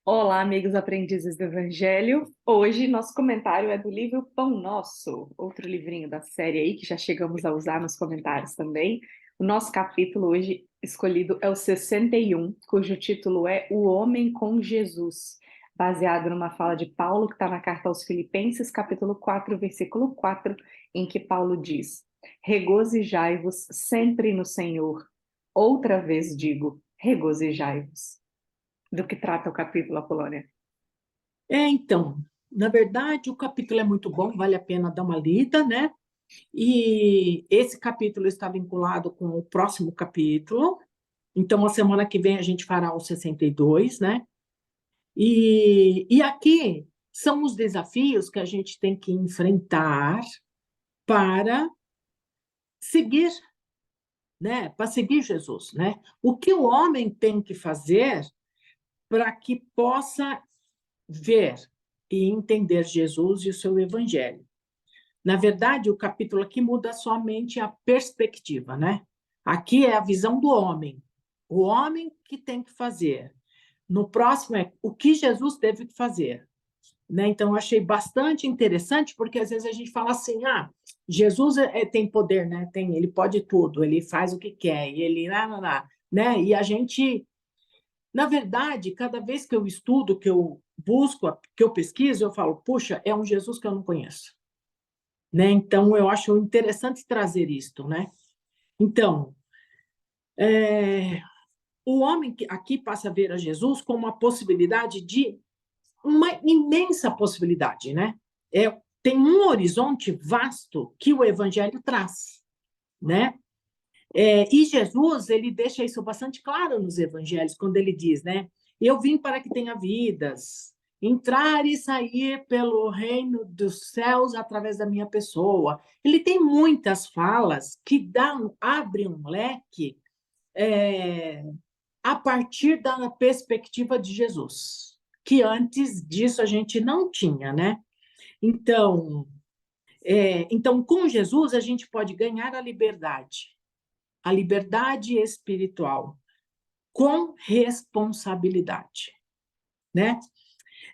Olá, amigos aprendizes do Evangelho. Hoje nosso comentário é do livro Pão Nosso, outro livrinho da série aí que já chegamos a usar nos comentários também. O nosso capítulo hoje escolhido é o 61, cujo título é O Homem com Jesus, baseado numa fala de Paulo que está na carta aos Filipenses, capítulo 4, versículo 4, em que Paulo diz: Regozijai-vos sempre no Senhor. Outra vez digo, regozijai-vos. Do que trata o capítulo, Apolônia? Então, na verdade, o capítulo é muito bom, vale a pena dar uma lida, né? E esse capítulo está vinculado com o próximo capítulo. Então, a semana que vem a gente fará o 62, né? E aqui são os desafios que a gente tem que enfrentar para seguir, né? Para seguir Jesus, né? O que o homem tem que fazer para que possa ver e entender Jesus e o seu evangelho. Na verdade, o capítulo aqui muda somente a perspectiva, né? Aqui é a visão do homem. O homem que tem que fazer. No próximo é o que Jesus teve que fazer. Né? Então, eu achei bastante interessante, porque às vezes a gente fala assim, Jesus tem poder, né? Ele pode tudo, ele faz o que quer, e ele... né? E a gente, na verdade, cada vez que eu estudo, que eu busco, que eu pesquiso, eu falo, puxa, é um Jesus que eu não conheço. Né? Então, eu acho interessante trazer isto, né? Então, o homem que aqui passa a ver a Jesus como uma possibilidade de uma imensa possibilidade, né? Tem um horizonte vasto que o Evangelho traz, né? E Jesus, ele deixa isso bastante claro nos Evangelhos, quando ele diz, né? Eu vim para que tenha vidas, entrar e sair pelo reino dos céus através da minha pessoa. Ele tem muitas falas que abrem um leque é, a partir da perspectiva de Jesus, que antes disso a gente não tinha, né? Então, então com Jesus a gente pode ganhar a liberdade espiritual, com responsabilidade, né?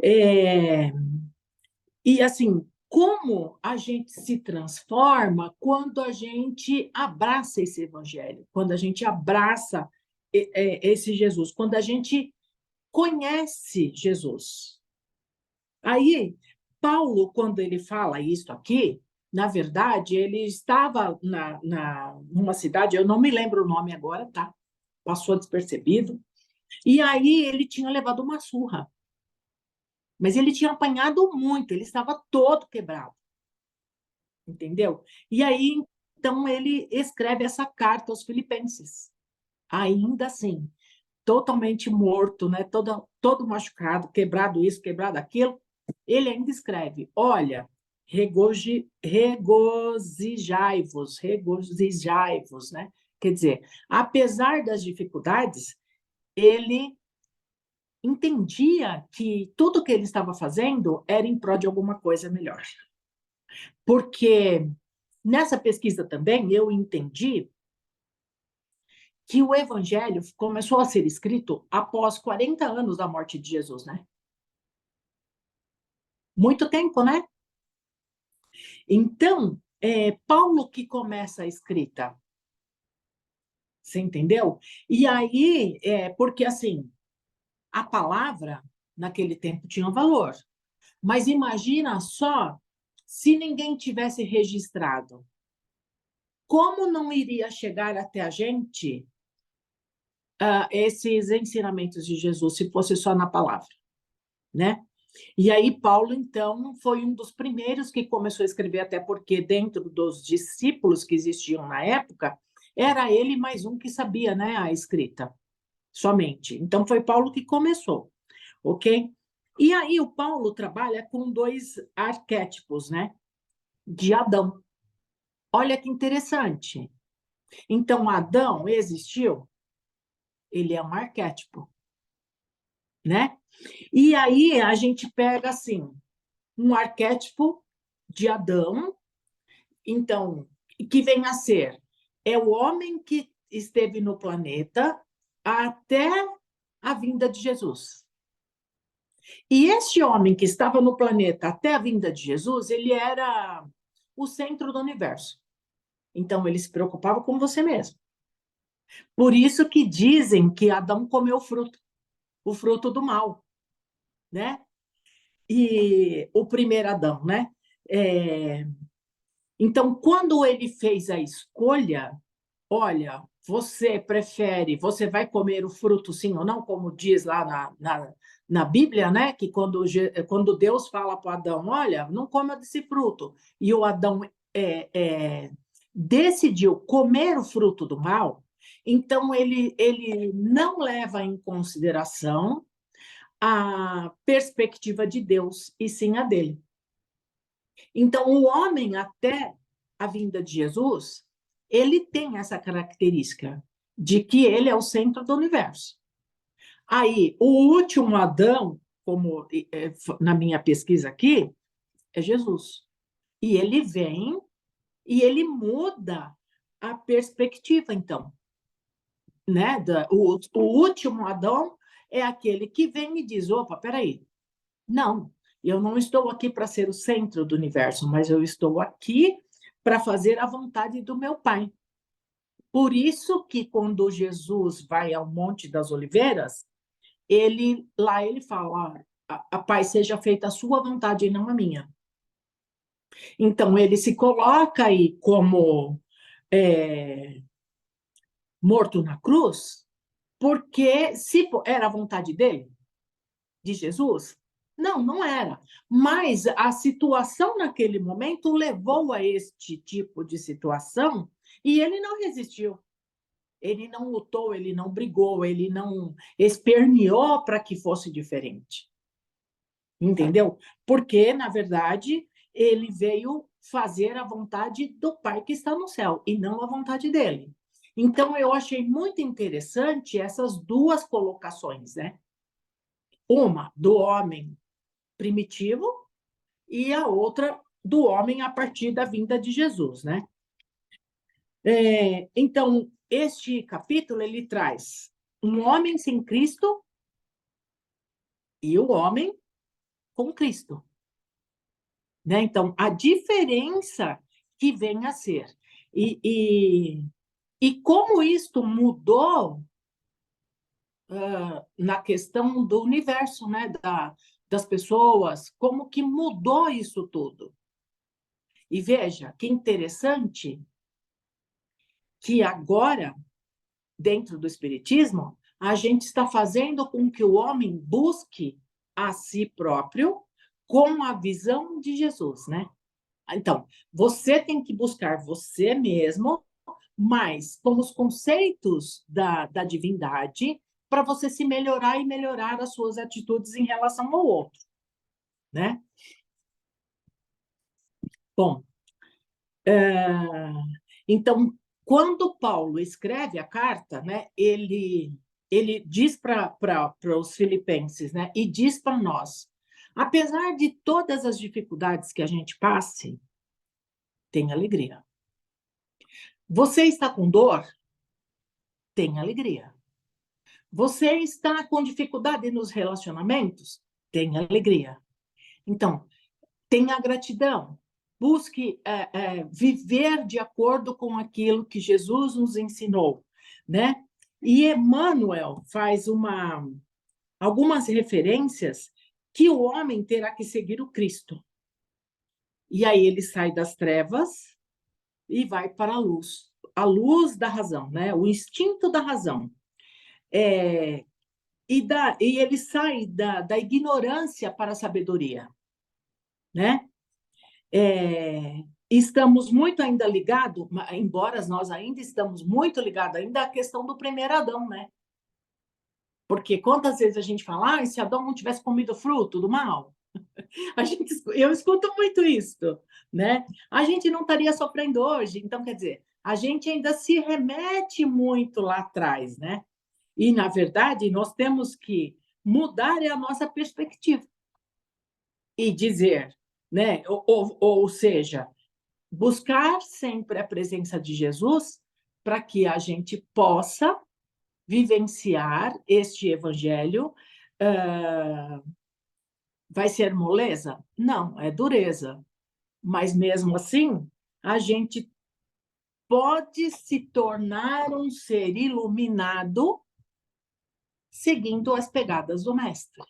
É, e assim, como a gente se transforma quando a gente abraça esse evangelho, quando a gente abraça esse Jesus, quando a gente conhece Jesus. Aí, Paulo, quando ele fala isso aqui, na verdade, ele estava numa cidade, eu não me lembro o nome agora, tá? Passou despercebido. E aí ele tinha levado uma surra. Mas ele tinha apanhado muito, ele estava todo quebrado, entendeu? E aí, então, ele escreve essa carta aos Filipenses, ainda assim, totalmente morto, né? Todo machucado, quebrado isso, quebrado aquilo. Ele ainda escreve: olha, regozijai-vos, né? Quer dizer, apesar das dificuldades, ele entendia que tudo que ele estava fazendo era em prol de alguma coisa melhor. Porque nessa pesquisa também eu entendi que o evangelho começou a ser escrito após 40 anos da morte de Jesus, né? Muito tempo, né? Então, Paulo que começa a escrita, você entendeu? E aí, porque assim, a palavra naquele tempo tinha valor. Mas imagina só se ninguém tivesse registrado. Como não iria chegar até a gente esses ensinamentos de Jesus se fosse só na palavra, né? E aí Paulo, então, foi um dos primeiros que começou a escrever, até porque dentro dos discípulos que existiam na época, era ele mais um que sabia, né, a escrita, somente. Então, foi Paulo que começou, ok? E aí o Paulo trabalha com dois arquétipos, né, de Adão. Olha que interessante. Então, Adão existiu? Ele é um arquétipo, né? E aí a gente pega, assim, um arquétipo de Adão, então, que vem a ser, é o homem que esteve no planeta até a vinda de Jesus. E este homem que estava no planeta até a vinda de Jesus, ele era o centro do universo. Então, ele se preocupava com você mesmo. Por isso que dizem que Adão comeu o fruto do mal, né? E o primeiro Adão, né? Então, quando ele fez a escolha, olha, você vai comer o fruto sim ou não, como diz lá na Bíblia, né? Que quando Deus fala para Adão, olha, não coma desse fruto, e o Adão decidiu comer o fruto do mal, então ele não leva em consideração a perspectiva de Deus, e sim a dele. Então, o homem, até a vinda de Jesus, ele tem essa característica de que ele é o centro do universo. Aí, o último Adão, como na minha pesquisa aqui, é Jesus. E ele vem e ele muda a perspectiva, então. Né? O último Adão é aquele que vem e diz, opa, peraí, não, eu não estou aqui para ser o centro do universo, mas eu estou aqui para fazer a vontade do meu Pai. Por isso que quando Jesus vai ao Monte das Oliveiras, lá ele fala, a Pai, seja feita a sua vontade e não a minha. Então, ele se coloca aí como morto na cruz, porque se era a vontade dele, de Jesus, não era. Mas a situação naquele momento levou a este tipo de situação e ele não resistiu. Ele não lutou, ele não brigou, ele não esperneou para que fosse diferente. Entendeu? Porque, na verdade, ele veio fazer a vontade do Pai que está no céu e não a vontade dele. Então, eu achei muito interessante essas duas colocações, né? Uma do homem primitivo e a outra do homem a partir da vinda de Jesus, né? Então, este capítulo, ele traz um homem sem Cristo e o homem com Cristo, né? Então, a diferença que vem a ser. E como isto mudou na questão do universo, né? Das pessoas, como que mudou isso tudo. E veja, que interessante que agora, dentro do Espiritismo, a gente está fazendo com que o homem busque a si próprio com a visão de Jesus, né? Então, você tem que buscar você mesmo, mas com os conceitos da divindade, para você se melhorar e melhorar as suas atitudes em relação ao outro, né? Bom, então, quando Paulo escreve a carta, né, ele diz para os filipenses, né, e diz para nós, apesar de todas as dificuldades que a gente passe, tem alegria. Você está com dor? Tem alegria. Você está com dificuldade nos relacionamentos? Tem alegria. Então, tenha gratidão. Busque viver de acordo com aquilo que Jesus nos ensinou, né? E Emmanuel faz algumas referências que o homem terá que seguir o Cristo. E aí ele sai das trevas e vai para a luz da razão, né? O instinto da razão. E ele sai da ignorância para a sabedoria, né? Estamos muito ainda ligados, embora nós ainda estamos muito ligados ainda à questão do primeiro Adão, né? Porque quantas vezes a gente fala, se Adão não tivesse comido fruto do mal, eu escuto muito isso, né? A gente não estaria sofrendo hoje. Então, quer dizer, a gente ainda se remete muito lá atrás, né? E, na verdade, nós temos que mudar a nossa perspectiva e dizer, né? Ou seja, buscar sempre a presença de Jesus para que a gente possa vivenciar este evangelho Vai ser moleza? Não, é dureza. Mas mesmo assim, a gente pode se tornar um ser iluminado seguindo as pegadas do mestre.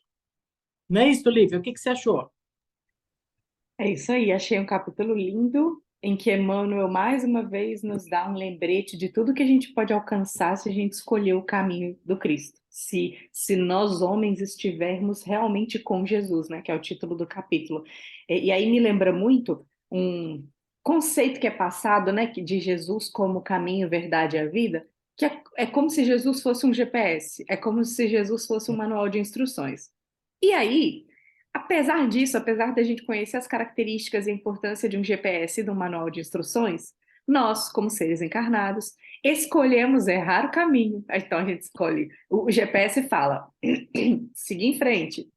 Não é isso, Lívia? O que você achou? É isso aí, achei um capítulo lindo em que Emmanuel mais uma vez nos dá um lembrete de tudo que a gente pode alcançar se a gente escolher o caminho do Cristo. Se nós homens estivermos realmente com Jesus, né, que é o título do capítulo. E aí me lembra muito um conceito que é passado, né, de Jesus como caminho, verdade e a vida, que é como se Jesus fosse um GPS, é como se Jesus fosse um manual de instruções. E aí apesar disso, apesar da gente conhecer as características e a importância de um GPS e de um manual de instruções, nós, como seres encarnados, escolhemos errar o caminho. Então a gente escolhe, o GPS fala, seguir em frente,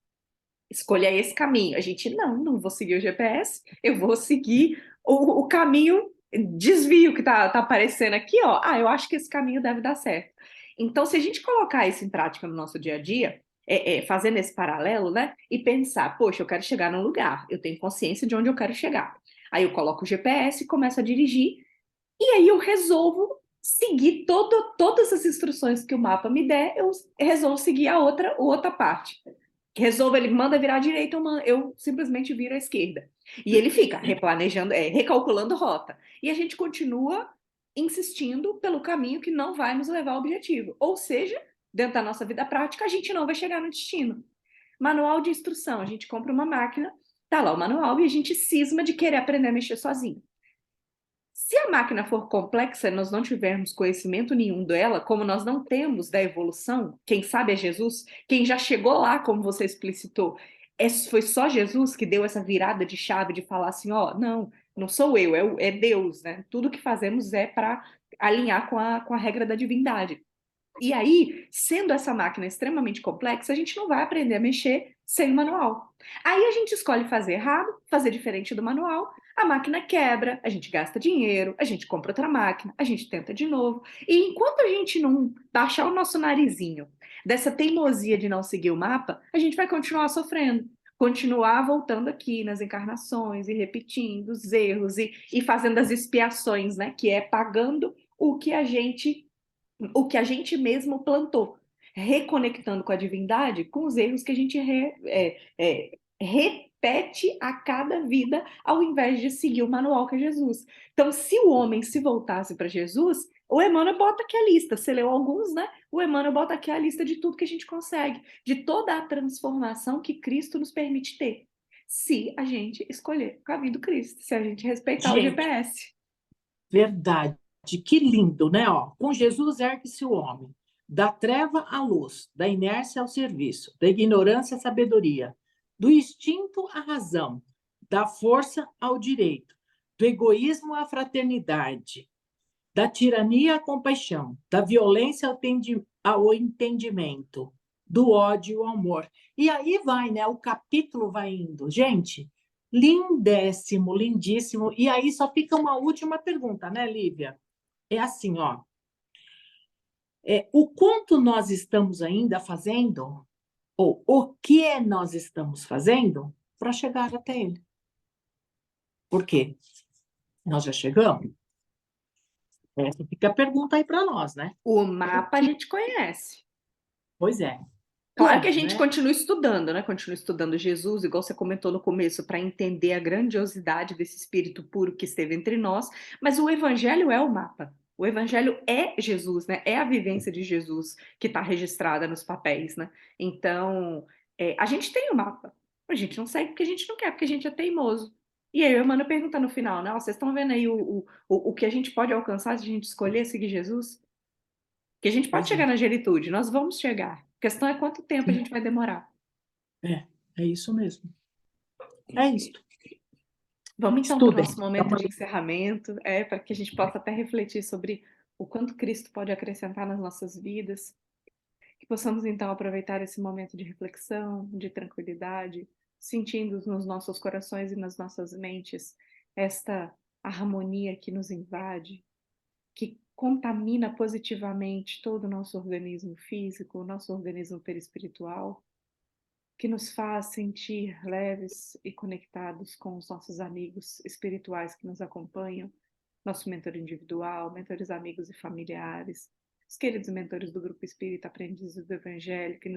escolha esse caminho. A gente, não vou seguir o GPS, eu vou seguir o caminho, desvio que tá aparecendo aqui, ó. Ah, eu acho que esse caminho deve dar certo. Então, se a gente colocar isso em prática no nosso dia a dia, fazendo esse paralelo, né? E pensar, poxa, eu quero chegar num lugar, eu tenho consciência de onde eu quero chegar. Aí eu coloco o GPS, começo a dirigir, e aí eu resolvo seguir todas as instruções que o mapa me der, eu resolvo seguir a outra parte. Resolvo, ele manda virar à direita, eu simplesmente viro à esquerda. E ele fica replanejando, recalculando rota. E a gente continua insistindo pelo caminho que não vai nos levar ao objetivo. Ou seja, dentro da nossa vida prática, a gente não vai chegar no destino. Manual de instrução, a gente compra uma máquina, tá lá o manual e a gente cisma de querer aprender a mexer sozinho. Se a máquina for complexa e nós não tivermos conhecimento nenhum dela, como nós não temos da evolução, quem sabe é Jesus, quem já chegou lá, como você explicitou, foi só Jesus que deu essa virada de chave de falar assim, ó, não sou eu, é Deus, né? Tudo que fazemos é para alinhar com a regra da divindade. E aí, sendo essa máquina extremamente complexa, a gente não vai aprender a mexer sem o manual. Aí a gente escolhe fazer errado, fazer diferente do manual, a máquina quebra, a gente gasta dinheiro, a gente compra outra máquina, a gente tenta de novo. E enquanto a gente não baixar o nosso narizinho dessa teimosia de não seguir o mapa, a gente vai continuar sofrendo. Continuar voltando aqui nas encarnações e repetindo os erros e fazendo as expiações, né? Que é pagando o que a gente mesmo plantou, reconectando com a divindade, com os erros que a gente repete a cada vida, ao invés de seguir o manual que é Jesus. Então, se o homem se voltasse para Jesus, o Emmanuel bota aqui a lista, você leu alguns, né? O Emmanuel bota aqui a lista de tudo que a gente consegue, de toda a transformação que Cristo nos permite ter, se a gente escolher o caminho do Cristo, se a gente respeitar o Gente, GPS. verdade. Que lindo, né? Ó, com Jesus ergue-se o homem, da treva à luz, da inércia ao serviço, da ignorância à sabedoria, do instinto à razão, da força ao direito, do egoísmo à fraternidade, da tirania à compaixão, da violência ao entendimento, do ódio ao amor. E aí vai, né? O capítulo vai indo. Gente, lindéssimo, lindíssimo. E aí só fica uma última pergunta, né, Lívia? É assim, ó. O quanto nós estamos ainda fazendo, ou o que nós estamos fazendo para chegar até ele? Por quê? Nós já chegamos? Essa fica a pergunta aí para nós, né? O O mapa a que? gente conhece. Pois é. Claro que a Como, gente né? continua estudando, né? Continua estudando Jesus, igual você comentou no começo, para entender a grandiosidade desse espírito puro que esteve entre nós, mas o evangelho é o mapa. O evangelho é Jesus, né? É a vivência de Jesus que está registrada nos papéis, né? Então, a gente tem o mapa. A gente não segue porque a gente não quer, porque a gente é teimoso. E aí o Emmanuel pergunta no final, né? Ó, vocês estão vendo aí o que a gente pode alcançar se a gente escolher seguir Jesus? Que a gente pode Pois é. chegar na geritude, nós vamos chegar. A questão é quanto tempo a Sim. gente vai demorar. É, é isso mesmo. É isso. Vamos então para o Estudem. nosso momento de encerramento, para que a gente possa até refletir sobre o quanto Cristo pode acrescentar nas nossas vidas, que possamos então aproveitar esse momento de reflexão, de tranquilidade, sentindo nos nossos corações e nas nossas mentes esta harmonia que nos invade, que contamina positivamente todo o nosso organismo físico, o nosso organismo perispiritual, que nos faz sentir leves e conectados com os nossos amigos espirituais que nos acompanham, nosso mentor individual, mentores amigos e familiares, os queridos mentores do Grupo Espírita Aprendizes do Evangelho, que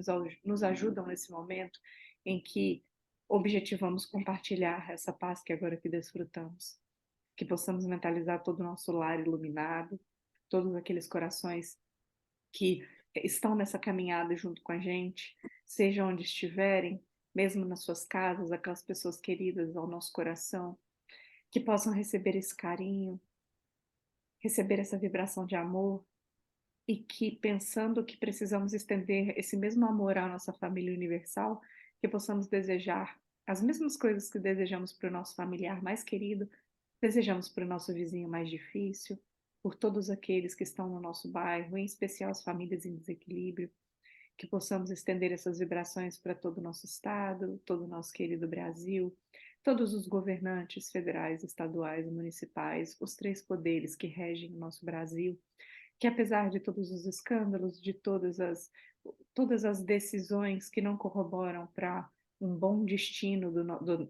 nos ajudam nesse momento em que objetivamos compartilhar essa paz que agora que desfrutamos. Que possamos mentalizar todo o nosso lar iluminado, todos aqueles corações que estão nessa caminhada junto com a gente, seja onde estiverem, mesmo nas suas casas, aquelas pessoas queridas ao nosso coração, que possam receber esse carinho, receber essa vibração de amor, e que, pensando que precisamos estender esse mesmo amor à nossa família universal, que possamos desejar as mesmas coisas que desejamos para o nosso familiar mais querido, desejamos para o nosso vizinho mais difícil, por todos aqueles que estão no nosso bairro, em especial as famílias em desequilíbrio, que possamos estender essas vibrações para todo o nosso estado, todo o nosso querido Brasil, todos os governantes federais, estaduais e municipais, os 3 poderes que regem o nosso Brasil, que apesar de todos os escândalos, de todas as decisões que não corroboram para um bom destino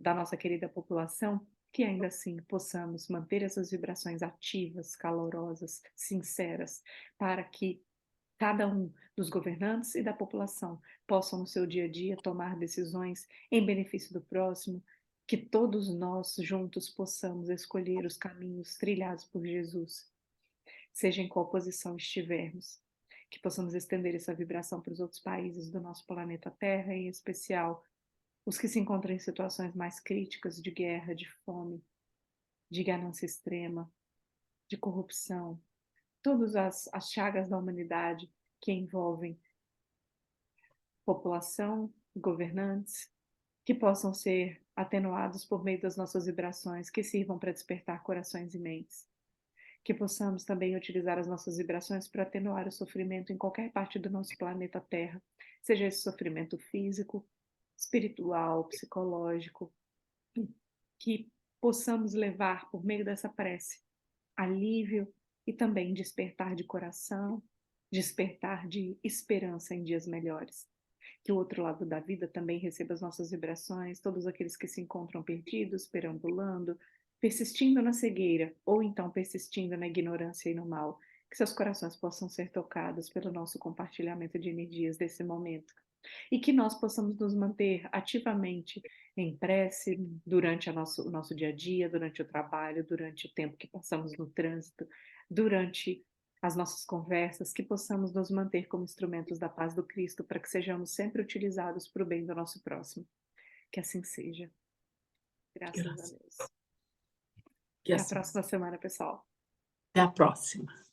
da nossa querida população, que ainda assim possamos manter essas vibrações ativas, calorosas, sinceras, para que cada um dos governantes e da população possam no seu dia a dia tomar decisões em benefício do próximo, que todos nós juntos possamos escolher os caminhos trilhados por Jesus, seja em qual posição estivermos, que possamos estender essa vibração para os outros países do nosso planeta Terra, em especial os que se encontram em situações mais críticas de guerra, de fome, de ganância extrema, de corrupção, todas as chagas da humanidade que envolvem população, governantes, que possam ser atenuados por meio das nossas vibrações, que sirvam para despertar corações e mentes. Que possamos também utilizar as nossas vibrações para atenuar o sofrimento em qualquer parte do nosso planeta Terra, seja esse sofrimento físico, espiritual, psicológico, que possamos levar por meio dessa prece alívio e também despertar de coração, despertar de esperança em dias melhores. Que o outro lado da vida também receba as nossas vibrações, todos aqueles que se encontram perdidos, perambulando, persistindo na cegueira, ou então persistindo na ignorância e no mal, que seus corações possam ser tocados pelo nosso compartilhamento de energias desse momento. E que nós possamos nos manter ativamente em prece durante o nosso dia a dia, durante o trabalho, durante o tempo que passamos no trânsito, durante as nossas conversas, que possamos nos manter como instrumentos da paz do Cristo, para que sejamos sempre utilizados para o bem do nosso próximo. Que assim seja. Graças a Deus. Que Até a assim próxima semana, pessoal. Até a próxima.